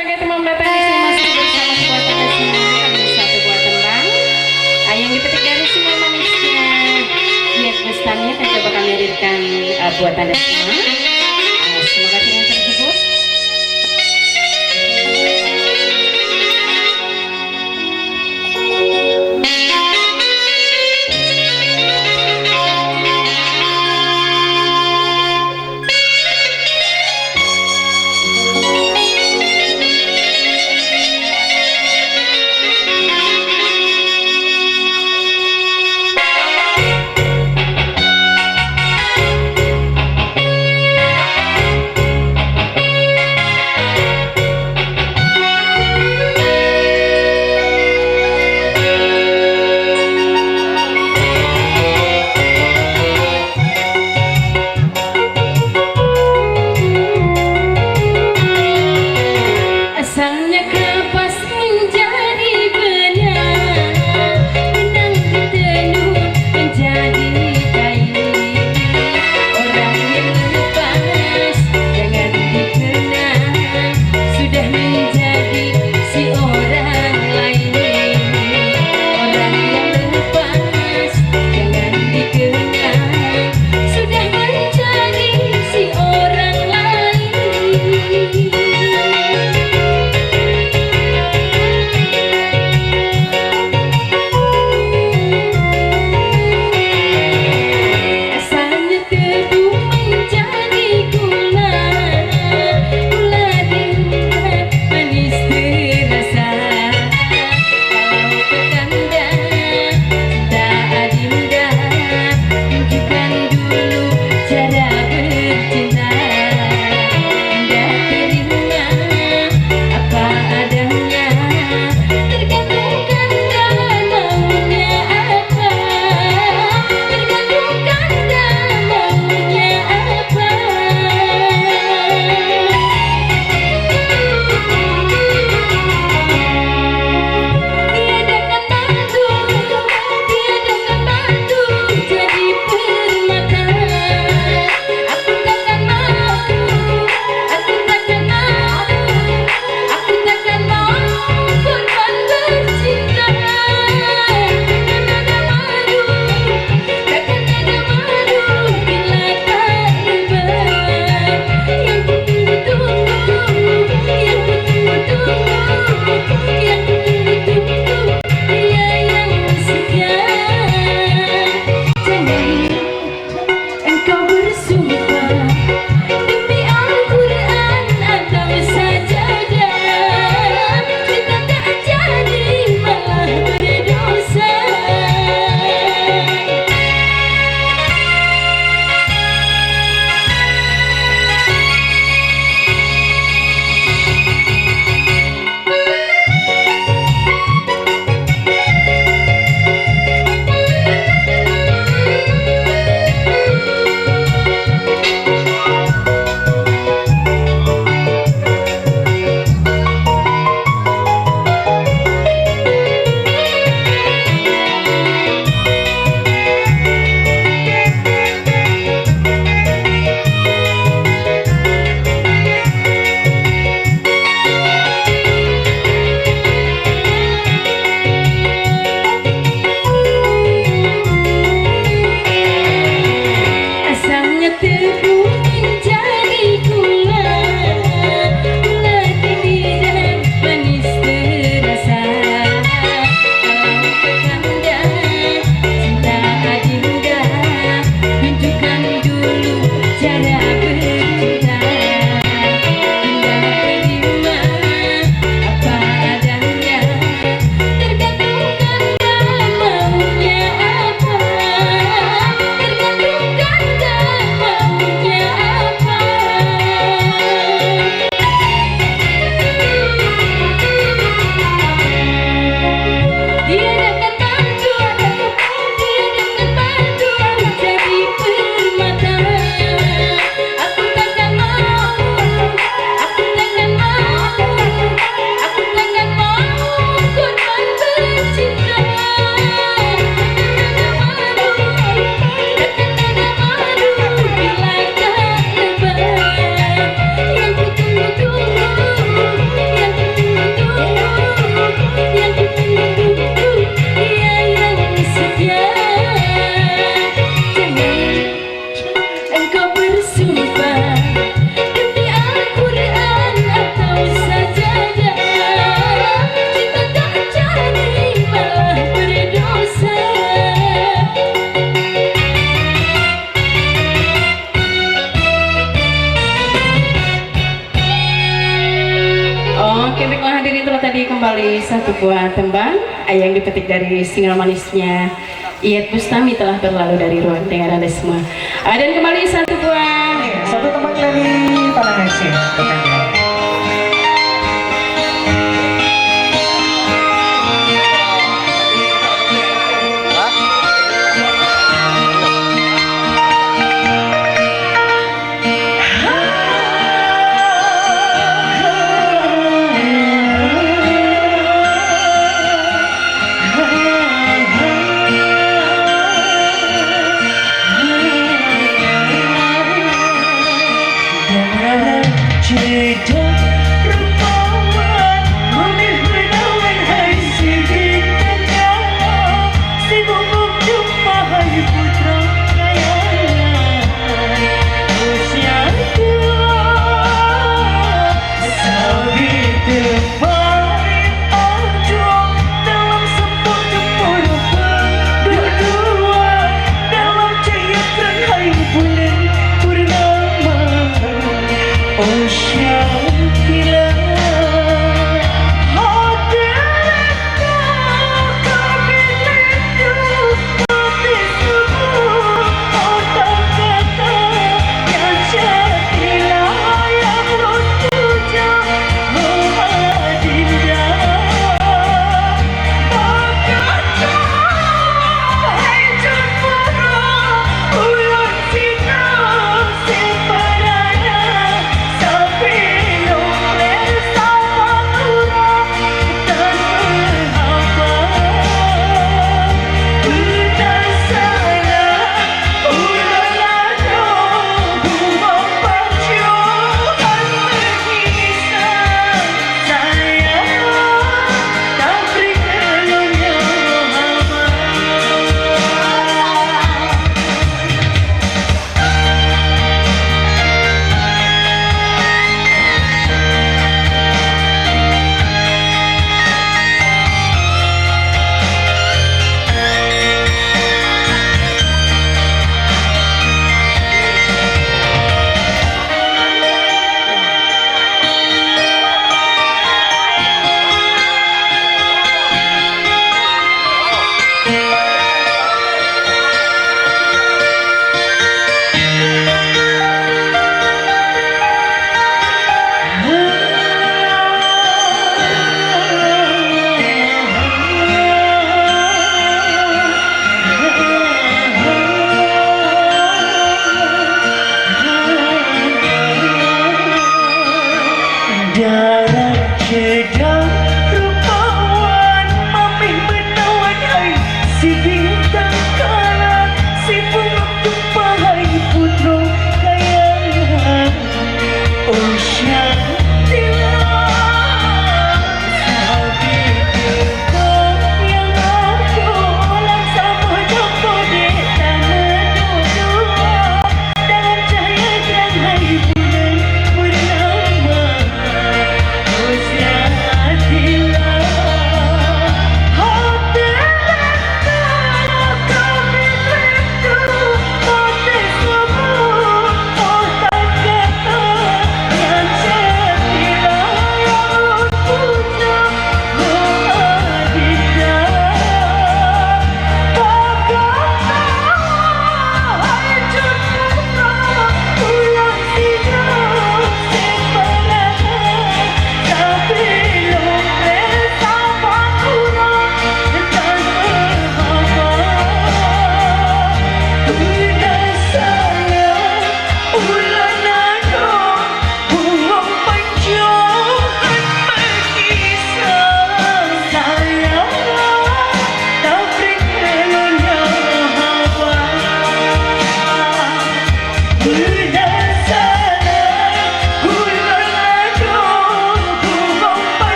sebagai teman datang di sini masih bersama sebuah tanda semua ada satu buah tembang yang dipetik dari semua manisnya Diet Bustami akan coba kami hadirkan buat tanda semua. Semoga dengan tersebut baiklah hadirin, itulah tadi kembali satu buah tembang yang dipetik dari single manisnya Iyeth Bustami telah berlalu dari ruang dengar Anda semua. Dan kembali satu buah satu tembang dari Tanah Aceh.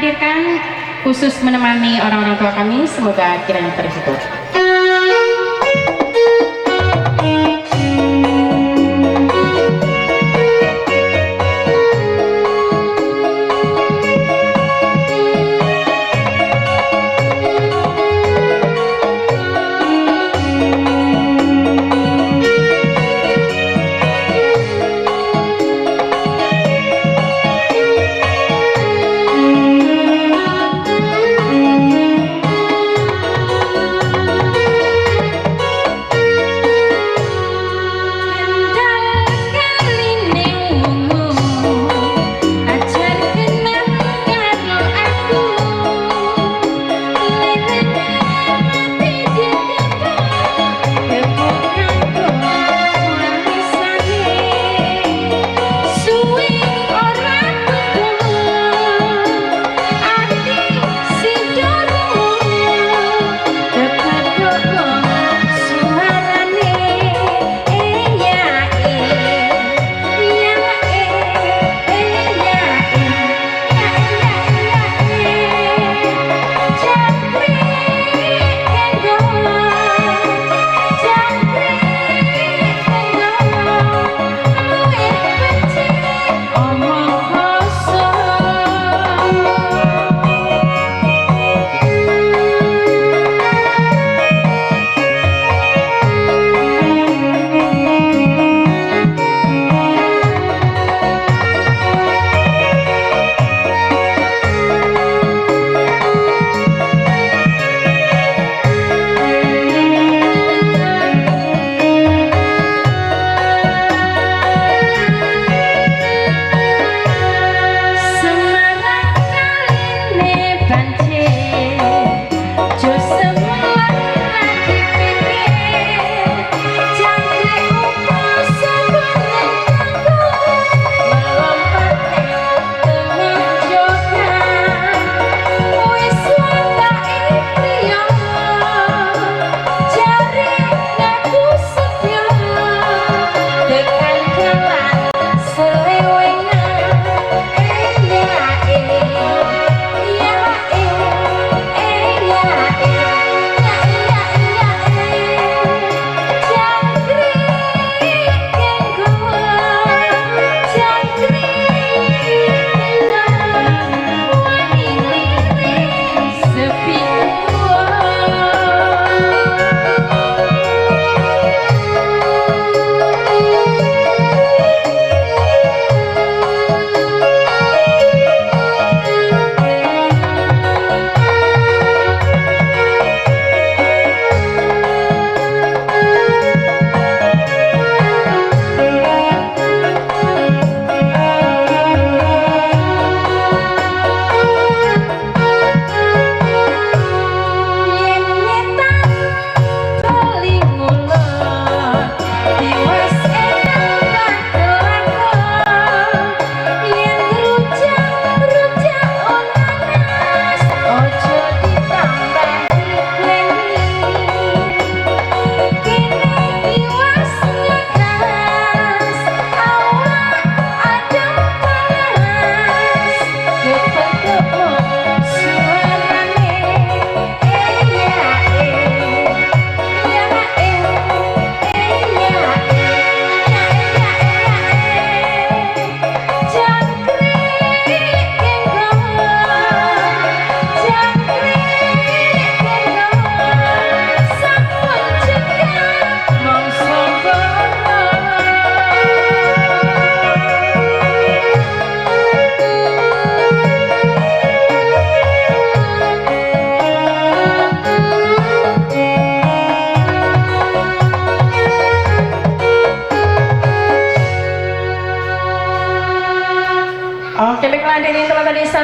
hadirkan khusus menemani orang-orang tua kami, semoga kiranya terhibur.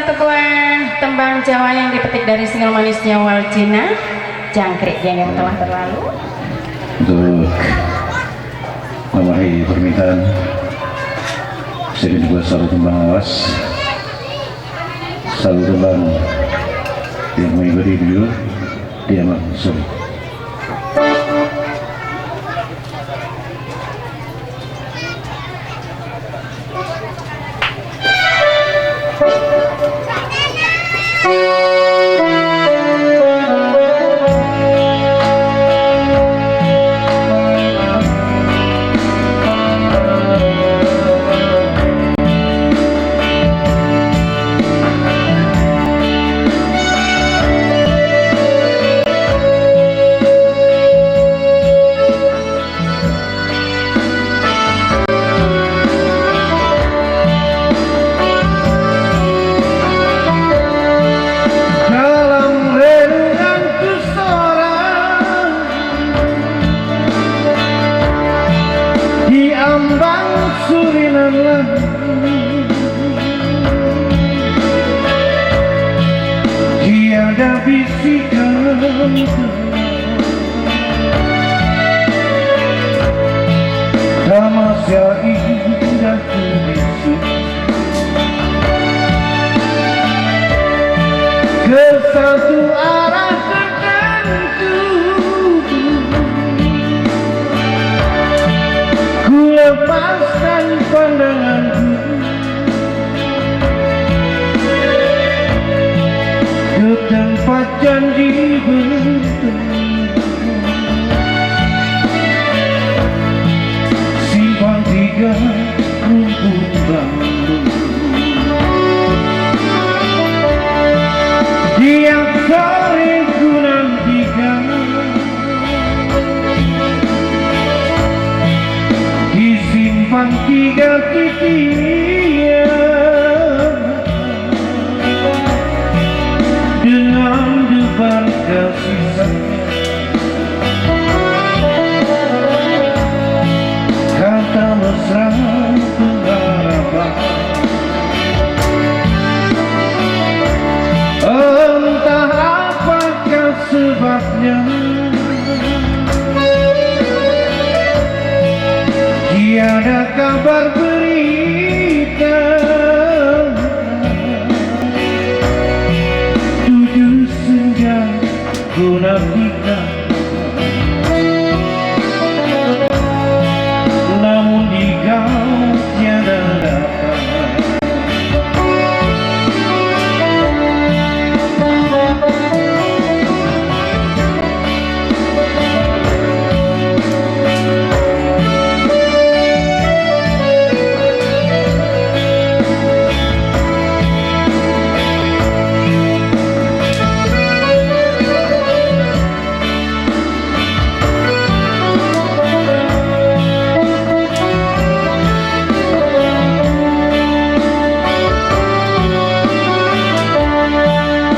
satu buah tembang Jawa yang dipetik dari single manisnya Waljina Jangkrik yang telah berlalu. Untuk memenuhi permintaan saya dibuat satu tembang awas, satu tembang yang mengikuti video dia langsung. Tiada bisikan tamasya indah bisu ke satu arah tertentu. Ku lepaskan pandanganku ke tempat janji bertemu. Simpang tiga rumput bambu, tiap sore ku nantikan di simpang tiga titiknya. Dengan debar kasih sayang, kata mesra pengharapan, entah apakah sebabnya tiada kabar berita. Ku nantikan, namun di kau tiada datang.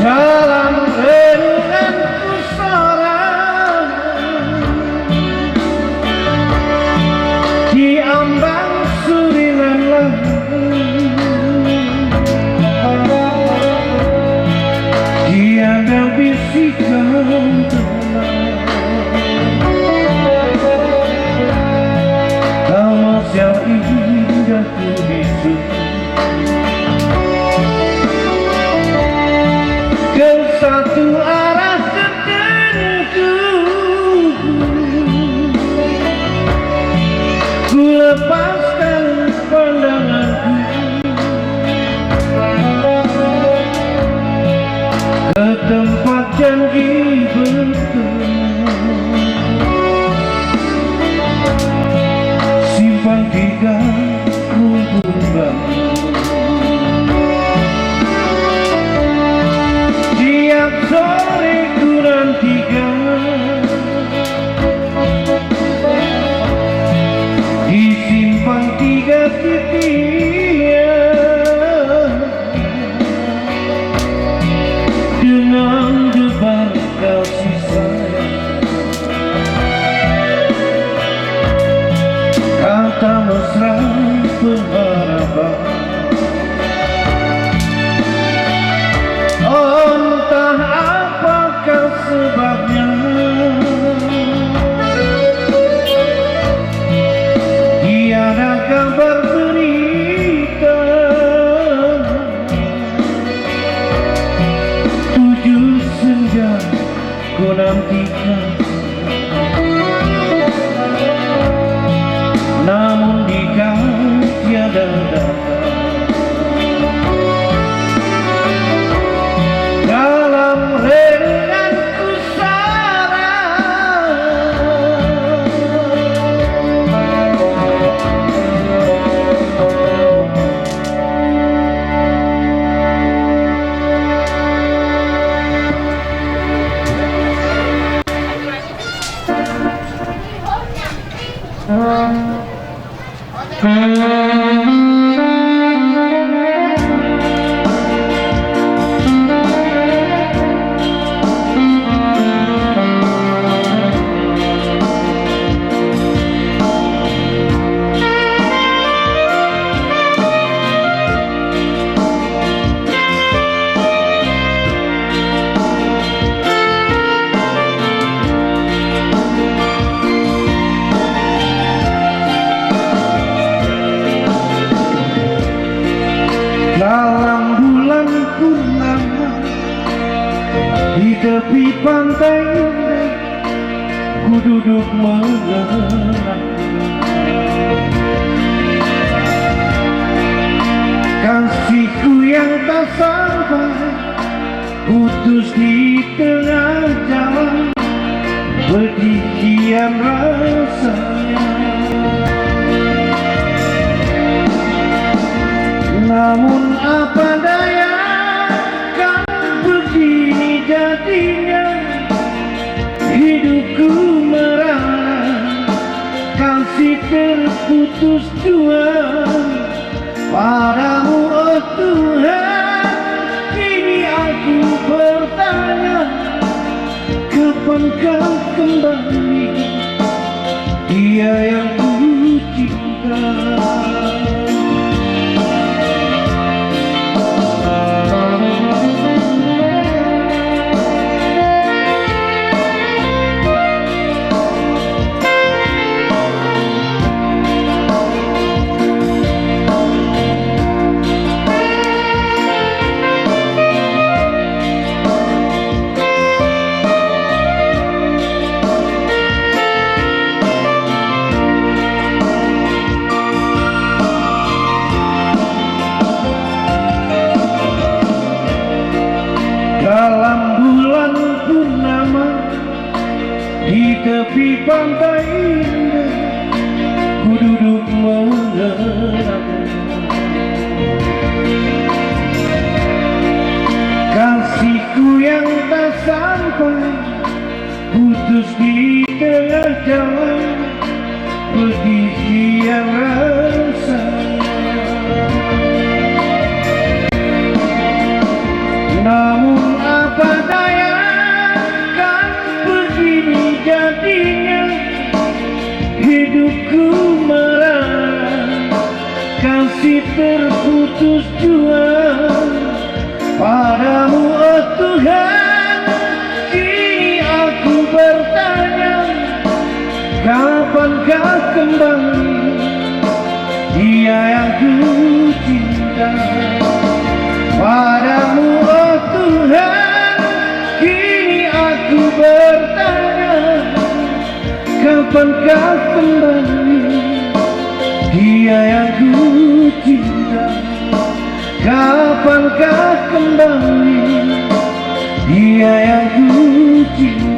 Dalam renunganku seorang di ambang surinan langit, tiada bisikan tenang, tamasya indah ku bisu ke satu arah tertentu. Ku lepaskan pandanganku ke tempat janji bertemu. Simpang tiga rumput bambu, tiap sore ku nantikan di simpang tiga titiknya. Dengan debar kasih sayang, kata mesra pengharapan, sebabnya tiada kabar berita. 7 senja ku nantikan, namun di kau tiada datang. Dalam renunganku dalam bulan purnama di tepi pantai, ku duduk mengenang kasihku yang tak sampai, putus di tengah jalan, pedih kian rasanya. Namun apa daya, kan begini jadinya hidupku merana, kasih terputus jua padamu oh Tuhan. Kini aku bertanya, kapan kau kembali, dia yang ku cinta. Dalam bulan purnama di tepi pantai indah, ku duduk mengenang kasihku yang tak sampai, putus di tengah jalan, pedih kian rasanya. Namun apa daya, kan begini jadinya hidupku merana, kasih terputus jua padamu oh Tuhan. Kini aku bertanya, kapankah kembali, dia yang ku cinta. Padamu oh Tuhan, kini aku bertanya, kapankah kembali, dia yang ku cinta. Kapankah kembali, dia yang ku cinta.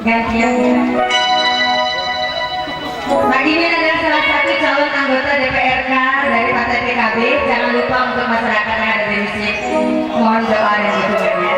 gantian ya. Mbak Imin adalah salah satu calon anggota DPRK dari Partai PKB. Jangan lupa untuk masyarakat yang ada di sini, mohon doa dan dukungannya.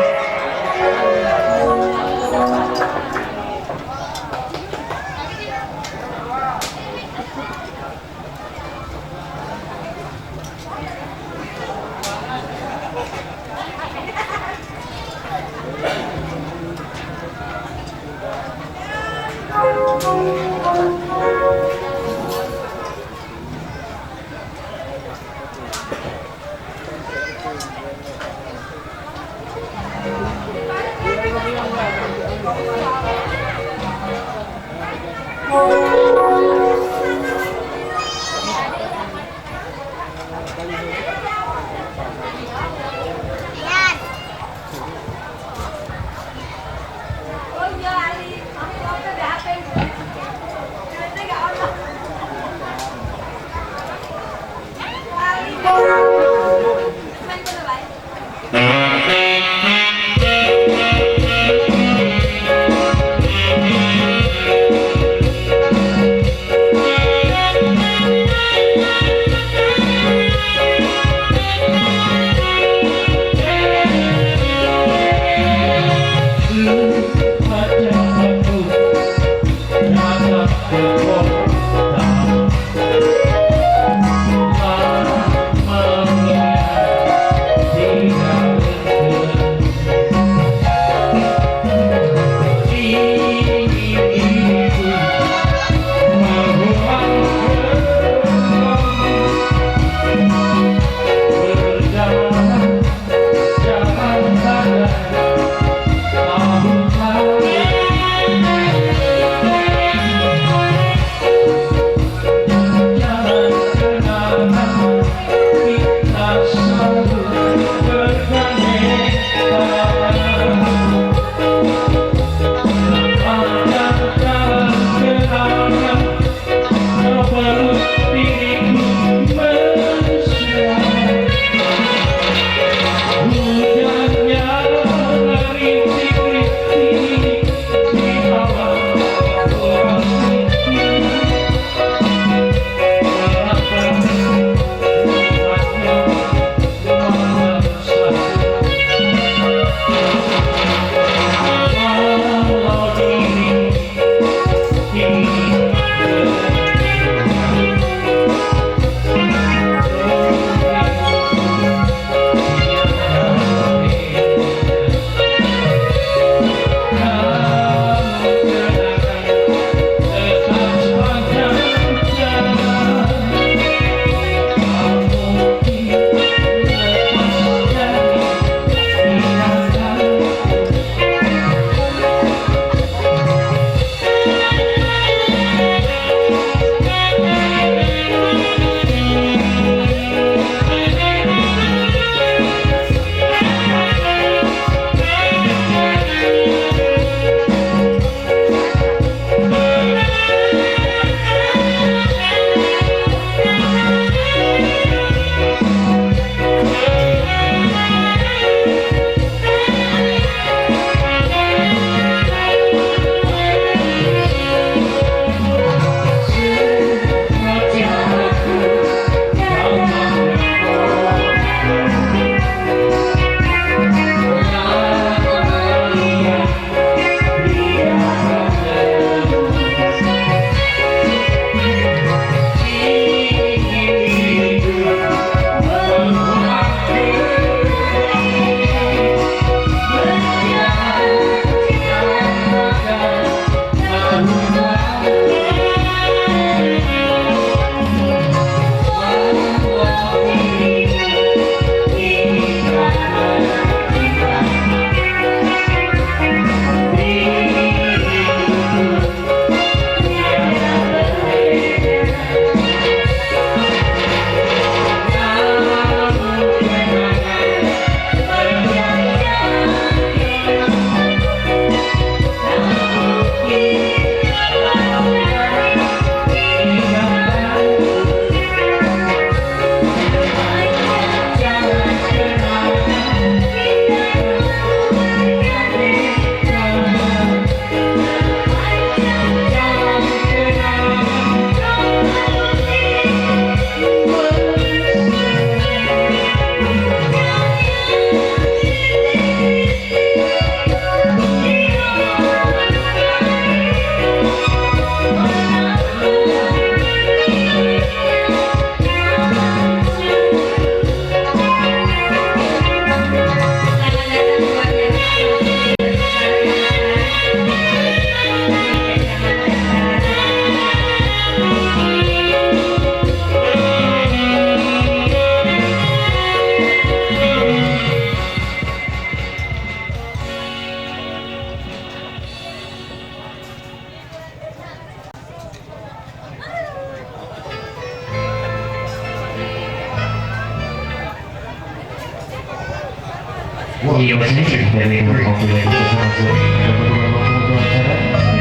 Iya maksudnya sih dari mobil itu langsung dapat untuk acara.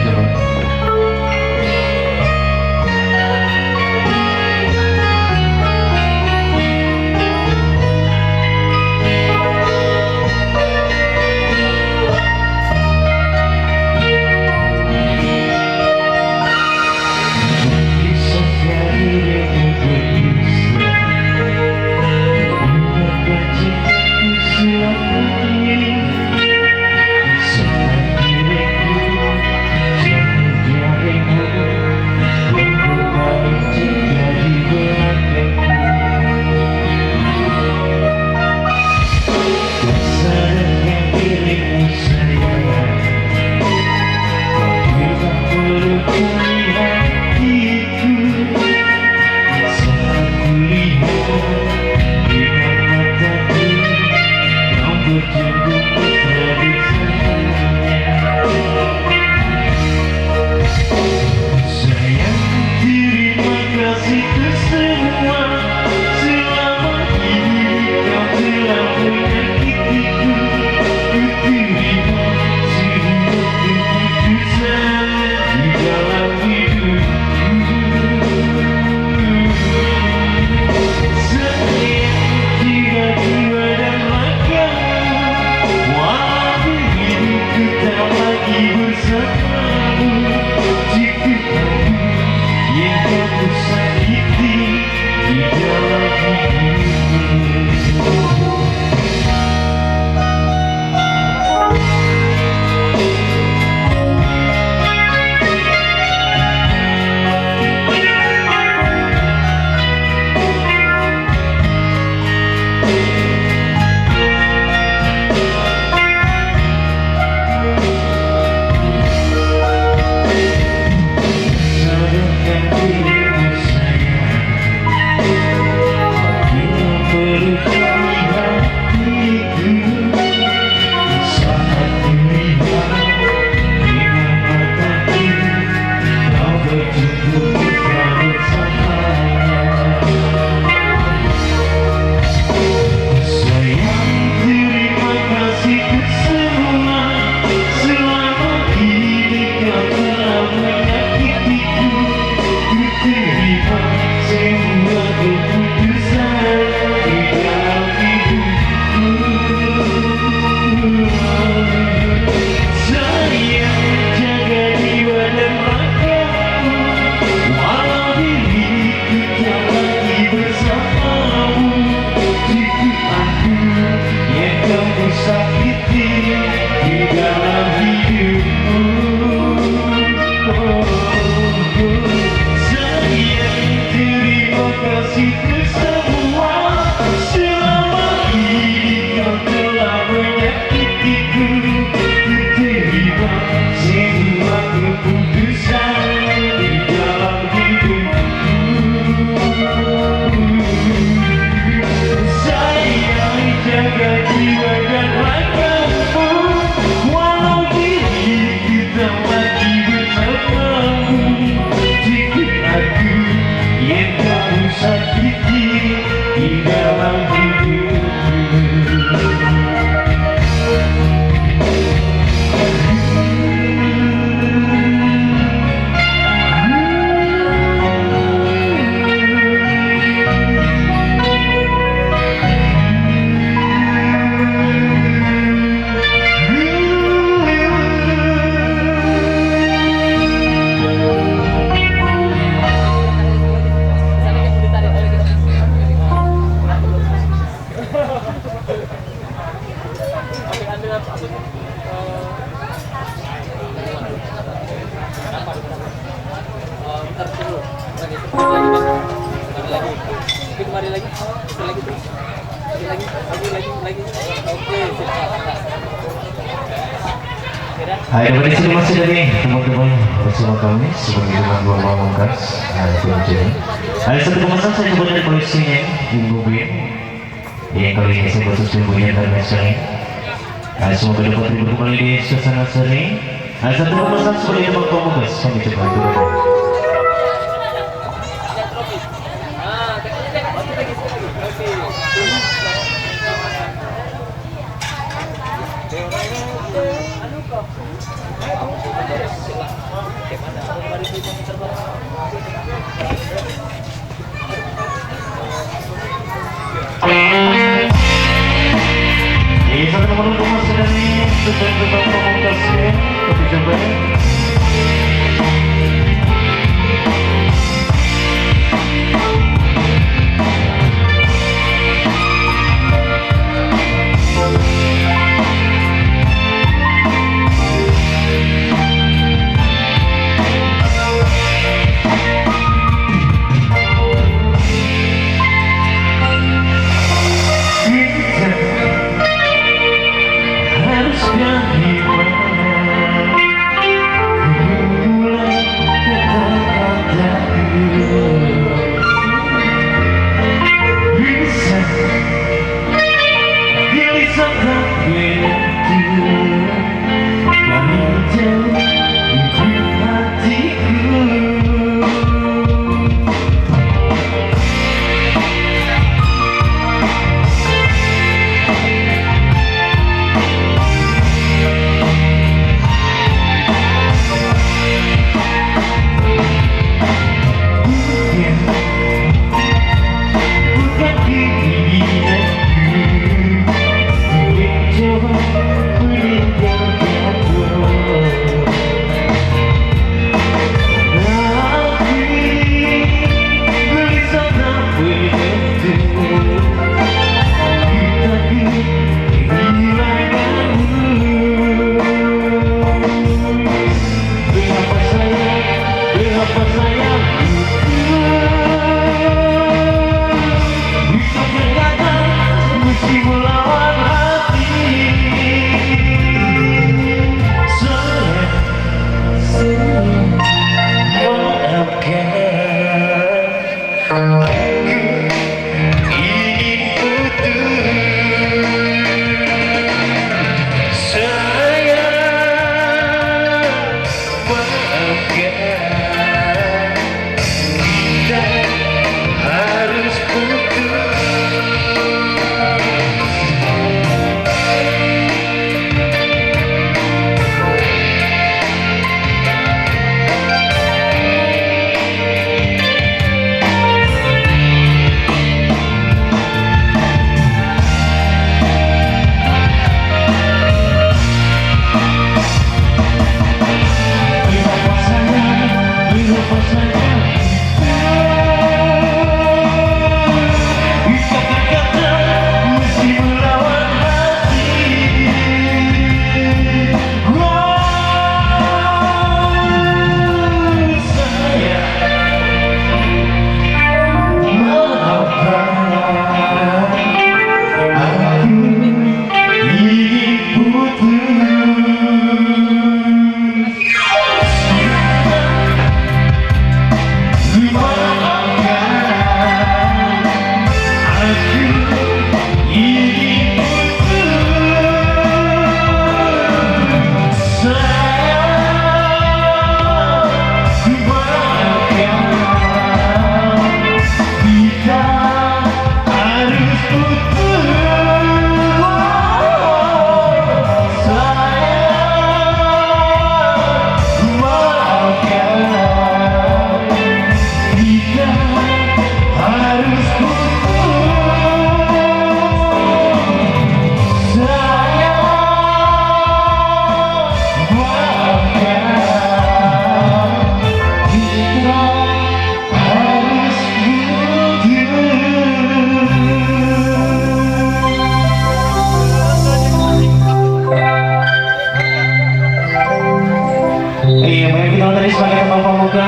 Coba. Hai, kembali sini masih dari teman-teman bersama kami sebagai dengan dua pamungkas. Ada satu pemesan saya coba dari polisinya Ibu Bin yang kali ini saya khusus ibunya dan mesra. Semoga dapat terhibur kembali di suasana seni. Ada satu pemesan sebagai teman pamungkas kami coba dulu. tentang pamungkasnya, tapi coba.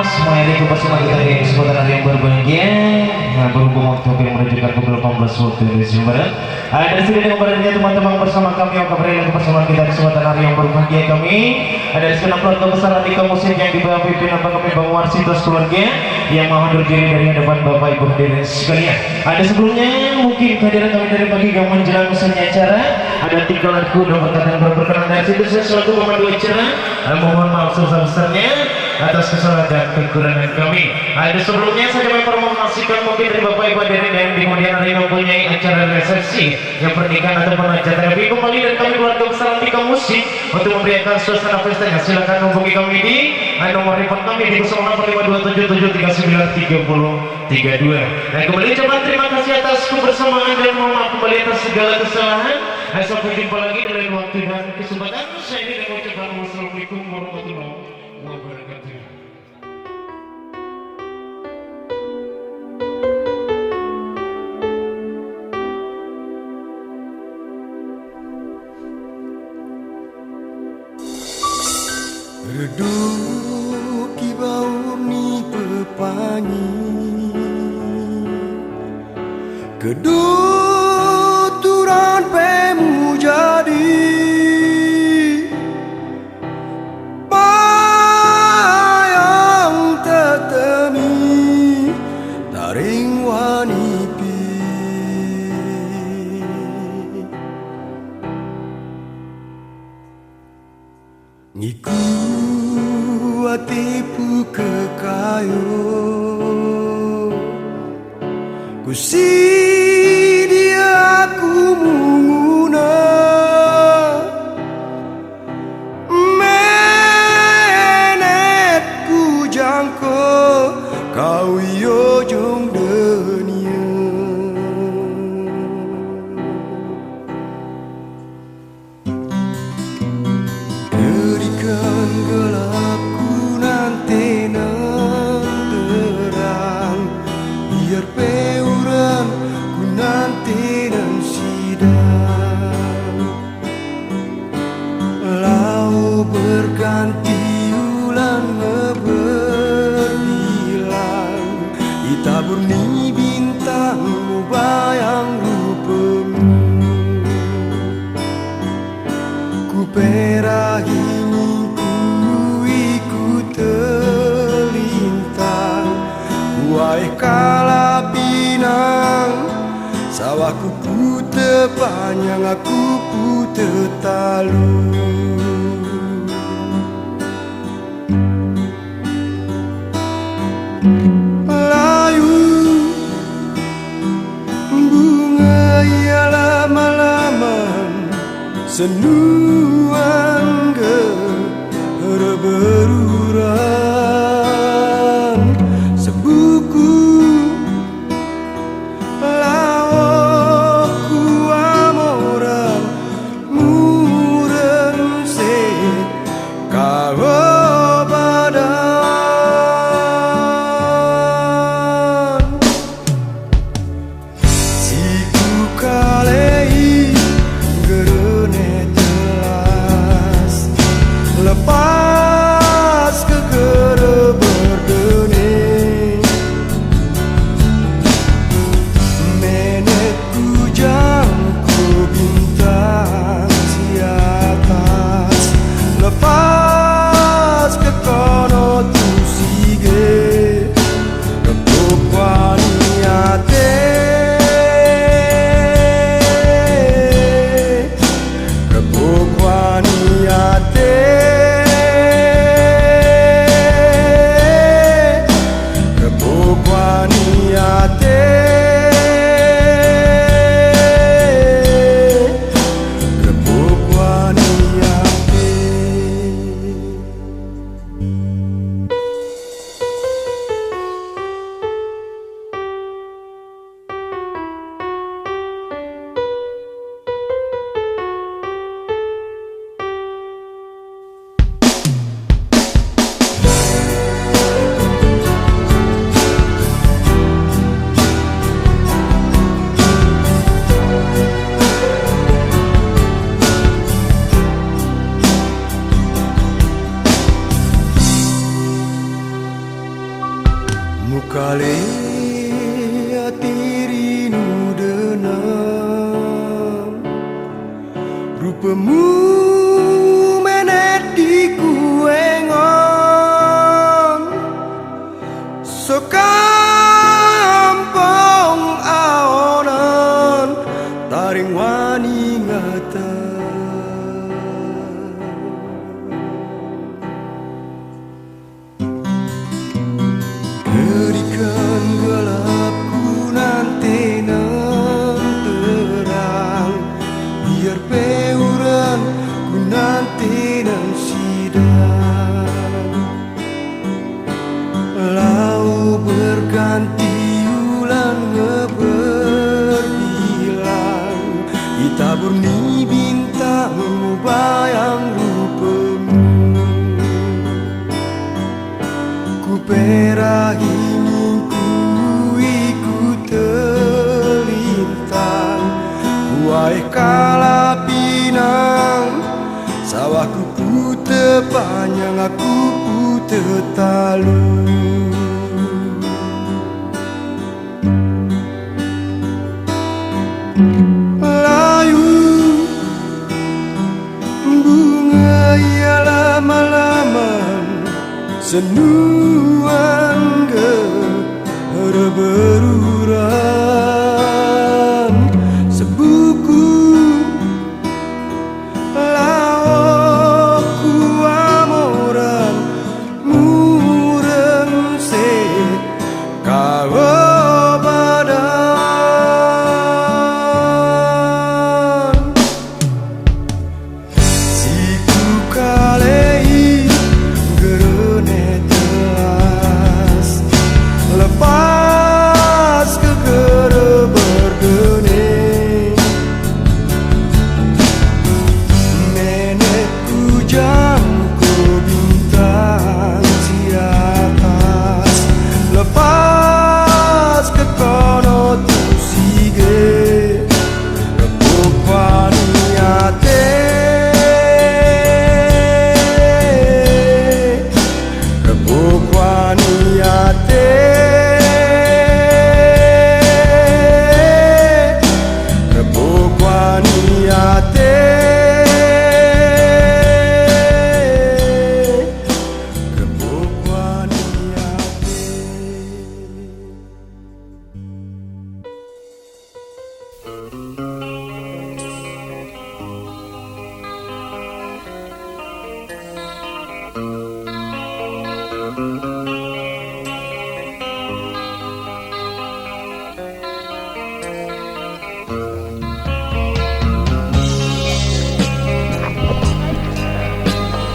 Mengakhiri kebersamaan kita di kesempatan hari yang berbahagia. Berhubung waktu yang menunjukkan pukul 18 waktu Indonesia Barat. Dari sini dengan berada teman-teman bersama kami yang kembali kebersamaan kita di kesempatan hari yang berbahagia kami. Dari segenap keluarga besar Radika Musik yang dibawa pimpinan kami Bang Warsitos keluarga yang mau hadir diri dari hadapan Bapak Ibu hadirin sekalian. Sebelumnya mungkin kehadiran kami dari pagi yang menjelang usahanya acara. Ada 3 lagu dan perkataan berkenan dari situ saya selaku memandu acara. Mohon maaf sebesar-besarnya atas kesalahan dan kekurangan kami. Sebelumnya saya menginformasikan mungkin dari Bapak Ibu hadirin yang di kemudian hari mempunyai acara resepsi yang pernikahan ataupun hajatan kami kembali dan kami keluarga besar Radika Musik untuk memberikan suasana pestanya. Silakan hubungi kami di nomor telepon kami di 085277393032. Dan kembali ucapan terima kasih atas kebersamaan dan mohon maaf kembali atas segala kesalahan. Sampai jumpa lagi di lain waktu dan kesempatan. Saya ini dan mengucapkan wassalamualaikum warahmatullahi wabarakatuh. Redup kibau ni pepangi keduturan pemu jadi bayang tetemi taring wanipi ngiku atipu kekayo kusi dia aku munguna menet ku jangko kau yo jong dunia berikan gelapku nanti terang biar peuran ku nanti dan sidang lau berganti ulang berbilang itabur ni bintang bayang rupamu ku perahi ku ikut terlintang kuai kala pinang sawahku putih panjang aku putih talu layu bunga ia lama-lama senuan beruran sebuku laoku amoran muren se kau badan siku kalei gerene telas lepas ke berdene menetku jangku bintang di atas lepas ke kono tu sige repuk waniate repuk waniate repuk waniate repuk waniate mukale atirinu denam rupamu menet di kuengon sokampong aonan taring wani ngata berikan gelapku nanti terang biar peuran ku nanti dan sidang lau berganti ulang berbilang tabur ni bintang bayang rupamu. Ku perah ingin ku ikut terlintang. Kuai kala pinang sawahku putih panjang, aku putih talu. Layu bunga ialah malaman senuan beruran sebuku laoku amoran mureng se kau badan siku kalei gerone telas lepas ke gere bergene nenek kujang ku bintang di atas lepas ke kono tu sige repupan niate repupan niate repupan niate repupan niate.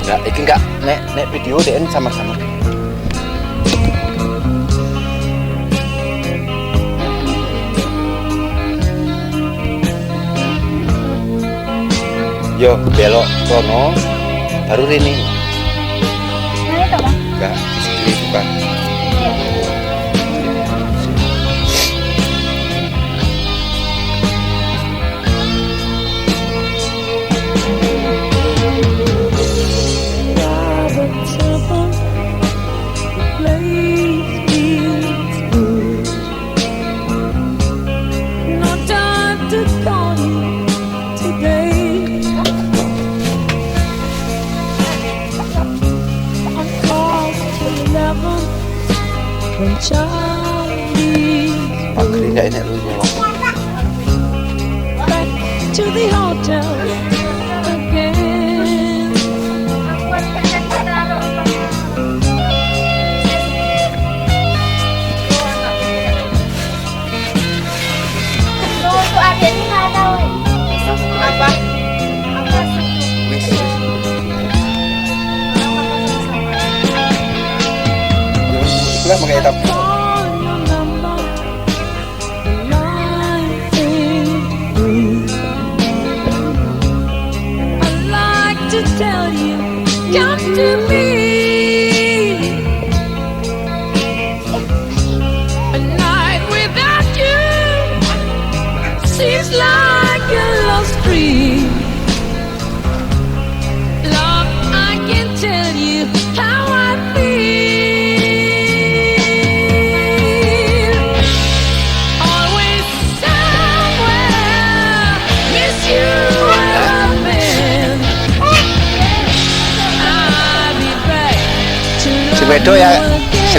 Enggak, iki enggak nek video DN sama-sama. Yo, belok kono baru ini. Nah, itu Bang. Enggak, di sini bukan. Pakai enggak enak lu bawa. Back to the hotel again. Untuk adik ini nggak tahu. Apa? Itulah pakai etap. Tell you, come to me. A night without you seems like a lost dream. Love, I can tell you how I feel. Always somewhere, miss you where I've been. Sing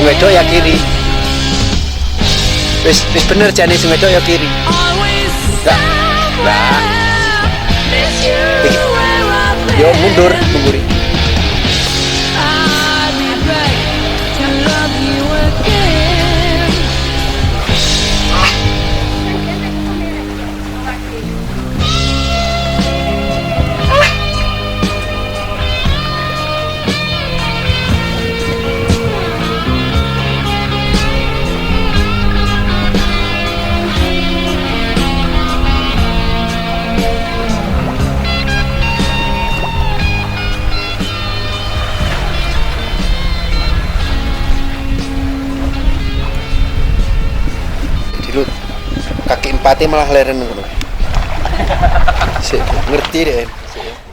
wedok ya kiri. Wis bener jane sing wedok ya kiri. Enggak. Lah. Yo mundur, mundur. empati malah leren ngono. Sik, ngerti deh. Sik.